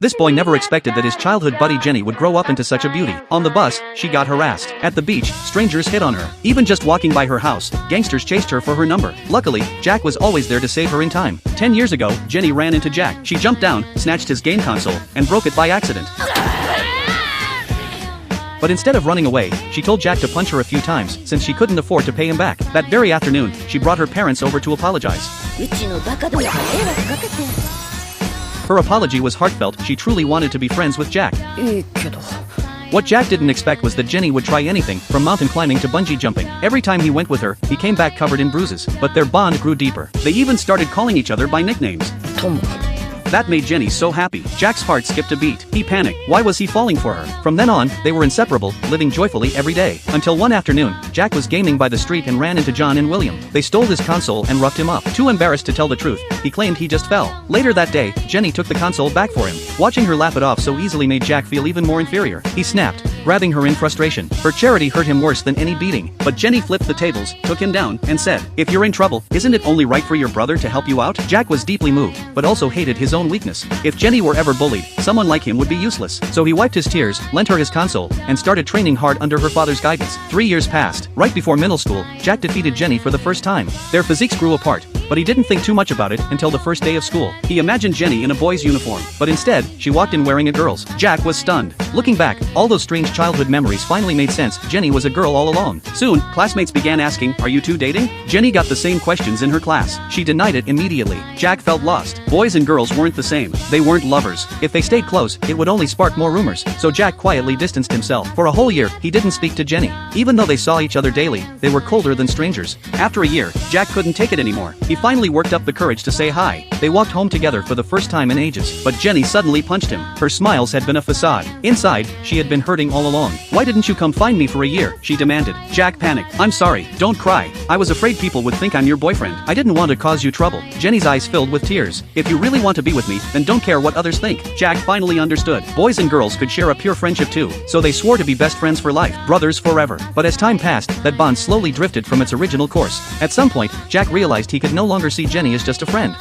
This boy never expected that his childhood buddy Jenny would grow up into such a beauty. On the bus, she got harassed. At the beach, strangers hit on her. Even just walking by her house, gangsters chased her for her number. Luckily, Jack was always there to save her in time. 10 years ago, Jenny ran into Jack. She jumped down, snatched his game console, and broke it by accident. But instead of running away, she told Jack to punch her a few times, since she couldn't afford to pay him back. That very afternoon, she brought her parents over to apologize. Her apology was heartfelt. She truly wanted to be friends with Jack. What Jack didn't expect was that Jenny would try anything, from mountain climbing to bungee jumping. Every time he went with her, he came back covered in bruises. But their bond grew deeper. They even started calling each other by nicknames. That made Jenny so happy. Jack's heart skipped a beat. He panicked. Why was he falling for her? From then on, they were inseparable, living joyfully every day. Until one afternoon, Jack was gaming by the street and ran into John and William. They stole his console and roughed him up. Too embarrassed to tell the truth, he claimed he just fell. Later that day, Jenny took the console back for him. Watching her laugh it off so easily made Jack feel even more inferior. He snapped, grabbing her in frustration. Her charity hurt him worse than any beating. But Jenny flipped the tables, took him down, and said, "If you're in trouble, isn't it only right for your brother to help you out?" Jack was deeply moved, but also hated his own weakness. If Jenny were ever bullied, someone like him would be useless. So he wiped his tears, lent her his console, and started training hard under her father's guidance. 3 years passed. Right before middle school, Jack defeated Jenny for the first time. Their physiques grew apart, but he didn't think too much about it until the first day of school. He imagined Jenny in a boy's uniform, but instead, she walked in wearing a girl's. Jack was stunned. Looking back, all those strange childhood memories finally made sense. Jenny was a girl all along. Soon, classmates began asking, "Are you two dating?" Jenny got the same questions in her class. She denied it immediately. Jack felt lost. Boys and girls weren't the same. They weren't lovers. If they stayed close, it would only spark more rumors. So Jack quietly distanced himself. For a whole year, he didn't speak to Jenny. Even though they saw each other daily, they were colder than strangers. After a year, Jack couldn't take it anymore. He finally worked up the courage to say hi. They walked home together for the first time in ages. But Jenny suddenly punched him. Her smiles had been a facade. Inside, she had been hurting all along. "Why didn't you come find me for a year?" she demanded. Jack panicked. "I'm sorry, don't cry. I was afraid people would think I'm your boyfriend. I didn't want to cause you trouble." Jenny's eyes filled with tears. "If you really want to be with me, then don't care what others think." Jack finally understood. Boys and girls could share a pure friendship too. So they swore to be best friends for life, brothers forever. But as time passed, that bond slowly drifted from its original course. At some point, Jack realized he could no longer see Jenny as just a friend.